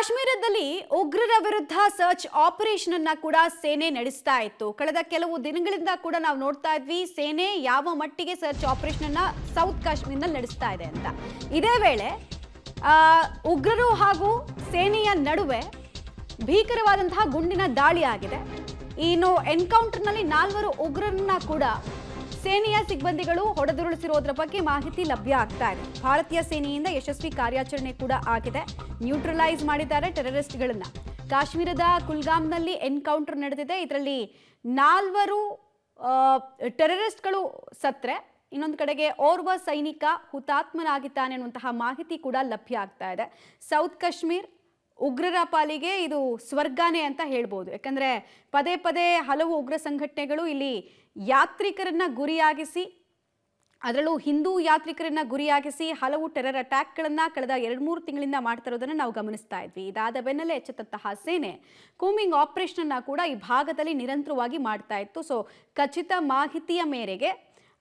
ಕಾಶ್ಮೀರದಲ್ಲಿ ಉಗ್ರರ ವಿರುದ್ಧ ಸರ್ಚ್ ಆಪರೇಷನ್ ಅನ್ನ ಕೂಡ ಸೇನೆ ನಡೆಸ್ತಾ ಇತ್ತು. ಕಳೆದ ಕೆಲವು ದಿನಗಳಿಂದ ಕೂಡ ನಾವು ನೋಡ್ತಾ ಇದ್ವಿ ಸೇನೆ ಯಾವ ಮಟ್ಟಿಗೆ ಸರ್ಚ್ ಆಪರೇಷನ್ ಅನ್ನ ಸೌತ್ ಕಾಶ್ಮೀರದಲ್ಲಿ ನಡೆಸ್ತಾ ಇದೆ ಅಂತ. ಇದೇ ವೇಳೆ ಉಗ್ರರು ಹಾಗೂ ಸೇನೆಯ ನಡುವೆ ಭೀಕರವಾದಂತಹ ಗುಂಡಿನ ದಾಳಿ ಆಗಿದೆ. ಇನ್ನು ಎನ್ಕೌಂಟರ್ನಲ್ಲಿ 4 ಉಗ್ರರನ್ನ ಕೂಡ ಸೇನೆಯ ಸಿಬ್ಬಂದಿಗಳು ಹೊಡೆದುರುಳಿಸಿರೋದ್ರ ಬಗ್ಗೆ ಮಾಹಿತಿ ಲಭ್ಯ ಆಗ್ತಾ ಇದೆ. ಭಾರತೀಯ ಸೇನೆಯಿಂದ ಯಶಸ್ವಿ ಕಾರ್ಯಾಚರಣೆ ಕೂಡ ಆಗಿದೆ. ನ್ಯೂಟ್ರಲೈಸ್ ಮಾಡಿದ್ದಾರೆ ಟೆರರಿಸ್ಟ್ಗಳನ್ನ. ಕಾಶ್ಮೀರದ ಕುಲ್ಗಾಮ್ನಲ್ಲಿ ಎನ್ಕೌಂಟರ್ ನಡೆದಿದೆ. ಇದರಲ್ಲಿ 4 ಟೆರರಿಸ್ಟ್ಗಳು ಸತ್ರೆ, ಇನ್ನೊಂದು ಕಡೆಗೆ ಓರ್ವ ಸೈನಿಕ ಹುತಾತ್ಮನಾಗಿದ್ದಾನೆ ಅನ್ನುವಂತಹ ಮಾಹಿತಿ ಕೂಡ ಲಭ್ಯ ಆಗ್ತಾ ಇದೆ. ಸೌತ್ ಕಾಶ್ಮೀರ್ ಉಗ್ರರ ಪಾಲಿಗೆ ಇದು ಸ್ವರ್ಗನೇ ಅಂತ ಹೇಳ್ಬೋದು. ಯಾಕಂದ್ರೆ ಪದೇ ಪದೇ ಹಲವು ಉಗ್ರ ಸಂಘಟನೆಗಳು ಇಲ್ಲಿ ಯಾತ್ರಿಕರನ್ನ ಗುರಿಯಾಗಿಸಿ, ಅದರಲ್ಲೂ ಹಿಂದೂ ಯಾತ್ರಿಕರನ್ನ ಗುರಿಯಾಗಿಸಿ ಹಲವು ಟೆರರ್ ಅಟ್ಯಾಕ್ಗಳನ್ನ ಕಳೆದ 2-3 ತಿಂಗಳಿಂದ ಮಾಡ್ತಾ ಇರೋದನ್ನ ನಾವು ಗಮನಿಸ್ತಾ ಇದ್ವಿ. ಇದಾದ ಬೆನ್ನಲ್ಲೇ ಎಚ್ಚೆತ್ತಂತಹ ಸೇನೆ ಕೂಮಿಂಗ್ ಆಪರೇಷನ್ ಅನ್ನ ಕೂಡ ಈ ಭಾಗದಲ್ಲಿ ನಿರಂತರವಾಗಿ ಮಾಡ್ತಾ ಇತ್ತು. ಸೊ ಖಚಿತ ಮಾಹಿತಿಯ ಮೇರೆಗೆ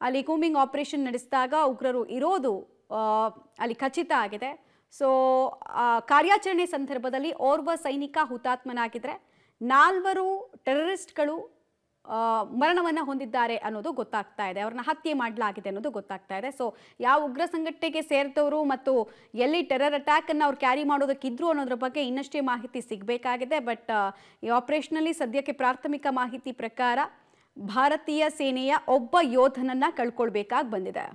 ಅಲ್ಲಿ ಕೂಮಿಂಗ್ ಆಪರೇಷನ್ ನಡೆಸಿದಾಗ ಉಗ್ರರು ಇರೋದು ಅಲ್ಲಿ ಖಚಿತ ಆಗಿದೆ. ಸೊ ಕಾರ್ಯಾಚರಣೆ ಸಂದರ್ಭದಲ್ಲಿ ಓರ್ವ ಸೈನಿಕ ಹುತಾತ್ಮನಾಗಿದ್ರೆ 4 ಟೆರರಿಸ್ಟ್ಗಳು ಮರಣವನ್ನು ಹೊಂದಿದ್ದಾರೆ ಅನ್ನೋದು ಗೊತ್ತಾಗ್ತಾ ಇದೆ. ಅವ್ರನ್ನ ಹತ್ಯೆ ಮಾಡಲಾಗಿದೆ ಅನ್ನೋದು ಗೊತ್ತಾಗ್ತಾ ಇದೆ. ಸೊ ಯಾವ ಉಗ್ರ ಸಂಘಟನೆಗೆ ಸೇರಿದವರು ಮತ್ತು ಎಲ್ಲಿ ಟೆರರ್ ಅಟ್ಯಾಕ್ ಅನ್ನು ಅವ್ರು ಕ್ಯಾರಿ ಮಾಡೋದಕ್ಕಿದ್ರು ಅನ್ನೋದ್ರ ಬಗ್ಗೆ ಇನ್ನಷ್ಟೇ ಮಾಹಿತಿ ಸಿಗಬೇಕಾಗಿದೆ. ಬಟ್ ಈ ಆಪರೇಷನಲ್ಲಿ ಸದ್ಯಕ್ಕೆ ಪ್ರಾಥಮಿಕ ಮಾಹಿತಿ ಪ್ರಕಾರ ಭಾರತೀಯ ಸೇನೆಯ ಒಬ್ಬ ಯೋಧನನ್ನ ಕಳ್ಕೊಳ್ಬೇಕಾಗಿ ಬಂದಿದೆ.